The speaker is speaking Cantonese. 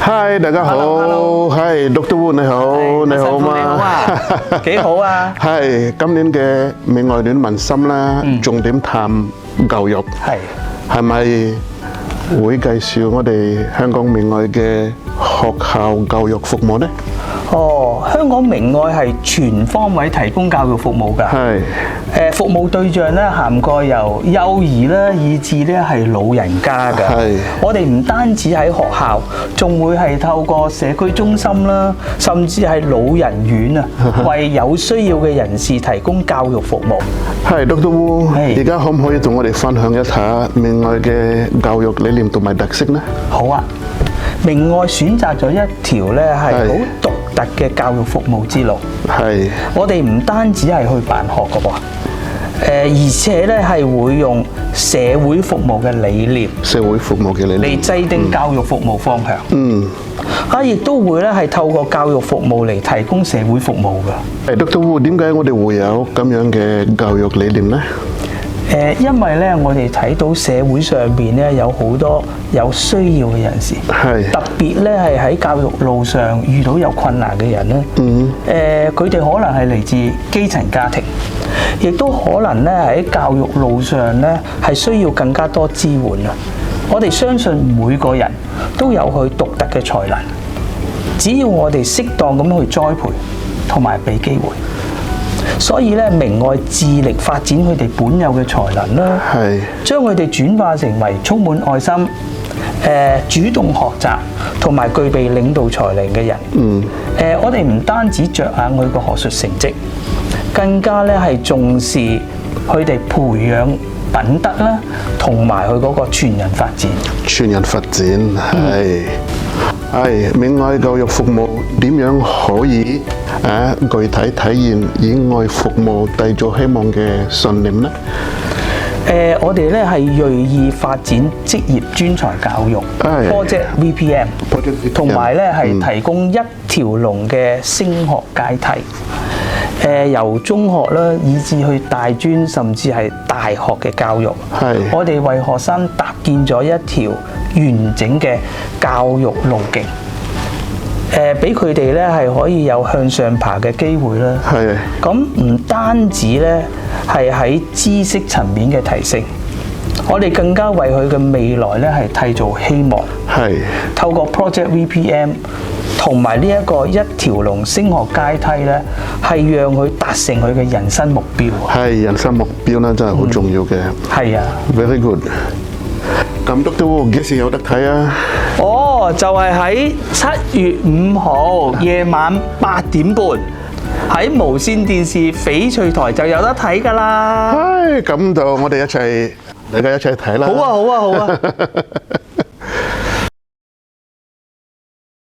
Hi，大家好。係 Dr. Wu 你好，你好嘛？你好啊，幾好啊。係今年嘅明愛戀民心啦，重點談教育，係咪會介紹我哋香港明愛嘅學校教育服務呢？香港明愛係全方位提供教育服務㗎。係。服務對象咧涵蓋由幼兒啦，以至咧係老人家㗎。係。我哋唔單止喺學校，仲會係透過社區中心啦，甚至係老人院啊，為有需要嘅人士提供教育服務。係 Dr. Wu，係而家可唔可以同我哋分享一下明愛嘅教育理念同埋特色呢？好啊，明愛選擇咗一條咧係好獨特嘅教育服務之路。係。我哋唔單止係去辦學㗎噃。而且咧係會用社會服務嘅理念，社會服務嘅理念嚟制定教育服務方向。亦都會咧係透過教育服務嚟提供社會服務㗎。Dr. Wu，點解我哋會有咁樣嘅教育理念呢？因為咧，我哋睇到社會上邊咧有好多有需要嘅人士，特別咧係喺教育路上遇到有困難嘅人咧。佢哋可能係嚟自基層家庭，亦都可能咧喺教育路上咧係需要更加多支援啊！我哋相信每個人都有佢獨特嘅才能，只要我哋適當咁去栽培同埋俾機會。所以咧，明愛致力發展佢哋本有嘅才能啦，將佢哋轉化成為充滿愛心、主動學習同埋具備領導才能嘅人。我哋唔單止着眼佢個學術成績，更加咧係重視佢哋培養品德啦，同埋佢嗰個全人發展。全人發展係明愛教育服務點樣可以具體體現以愛服務締造希望嘅信念呢？我哋咧係銳意發展職業專才教育 Project VPM， 同埋咧係提供一條龍嘅升學階梯。由中學啦，以至去大專，甚至係大學嘅教育。我哋為學生搭建咗一條完整嘅教育路徑，俾佢哋咧係可以有向上爬嘅機會啦。咁唔單止咧係喺知識層面嘅提升，我哋更加為佢嘅未來咧係締造希望。透過 Project VPM 同埋呢一個一條龍升學階梯咧，係讓佢達成佢嘅人生目標。人生目標咧真係好重要嘅。Very good。咁Dr. Wu幾時有得睇啊？就係喺7月5號夜晚8點半喺無線電視翡翠台就有得睇㗎啦。咁就我哋大家一齊睇啦。好啊。